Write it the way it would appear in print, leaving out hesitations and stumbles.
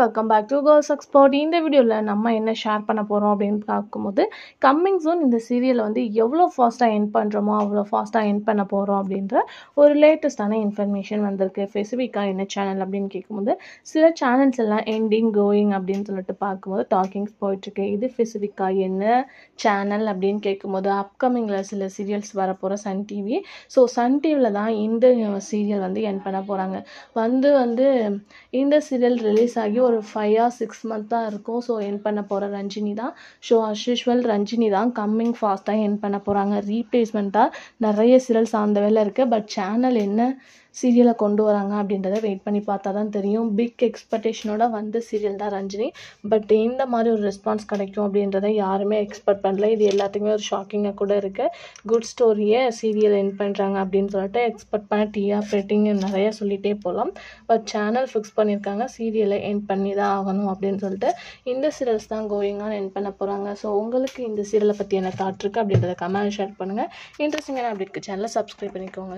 Welcome back to girls expert. இந்த வீடியோவில் நம்ம என்ன ஷேர் பண்ண போகிறோம் அப்படின்னு பார்க்கும்போது, கம்மிங் சூன் இந்த சீரியலை வந்து எவ்வளோ ஃபாஸ்ட்டாக எண்ட் பண்ணுறோமோ அவ்வளோ ஃபாஸ்ட்டாக எண்ட் பண்ண போகிறோம் அப்படின்ற ஒரு லேட்டஸ்டான இன்ஃபர்மேஷன் வந்திருக்கு. ஸ்பெசிஃபிக்காக என்ன சேனல் அப்படின்னு கேட்கும்போது, சில சேனல்ஸ் எல்லாம் எண்டிங் கோயிங் அப்படின்னு சொல்லிட்டு பார்க்கும்போது டாக்கிங்ஸ் போயிட்டுருக்கு. இது ஸ்பெசிஃபிக்காக என்ன சேனல் அப்படின்னு கேட்கும்போது, அப்கமிங்கில் சில சீரியல்ஸ் வரப்போகிற சன் டிவி. ஸோ சன் டிவியில் தான் இந்த சீரியல் வந்து எண்ட் பண்ண போகிறாங்க. வந்து இந்த சீரியல் ரிலீஸ் ஆகி ஒரு 5 or 6 month தான் இருக்கும். ஸோ என் பண்ண போகிற ரஞ்சினி தான். ஸோ அஸ் யூஷுவல் ரஞ்சினி தான் கம்மிங் ஃபாஸ்ட்டாக என் பண்ண போகிறாங்க. ரீப்ளேஸ்மெண்ட்டாக நிறைய சீரியல்ஸ் அந்த வேலை இருக்குது. பட் சேனல் என்ன சீரியலை கொண்டு வராங்க அப்படின்றத வெயிட் பண்ணி பார்த்தா தான் தெரியும். பிக் எக்ஸ்பெக்டேஷனோட வந்து சீரியல் தான் ரஞ்சினி. பட் இந்த மாதிரி ஒரு ரெஸ்பான்ஸ் கிடைக்கும் அப்படின்றத யாருமே எக்ஸ்பெக்ட் பண்ணல. இது எல்லாத்துக்குமே ஒரு ஷாக்கிங்காக கூட இருக்குது. குட் ஸ்டோரியை சீரியல் என் பண்ணுறாங்க அப்படின்னு சொல்லிட்டு எக்ஸ்பெக்ட் பண்ண டிஆர் ரேட்டிங் நிறைய சொல்லிகிட்டே போகலாம். பட் சேனல் ஃபிக்ஸ் பண்ணியிருக்காங்க, சீரியலை என் பண்ணி தான் ஆகணும் அப்படின்னு சொல்லிட்டு. இந்த சீரியல்ஸ் தான் கோயிங்காக என் பண்ண போகிறாங்க. ஸோ உங்களுக்கு இந்த சீரியலை பற்றி என்ன தாட் இருக்குது அப்படின்றத கமெண்ட் ஷேர் பண்ணுங்கள். இன்ட்ரெஸ்டிங்கான அப்டேட்க்கு சேனலை சப்ஸ்கிரைப் பண்ணிக்கோங்க.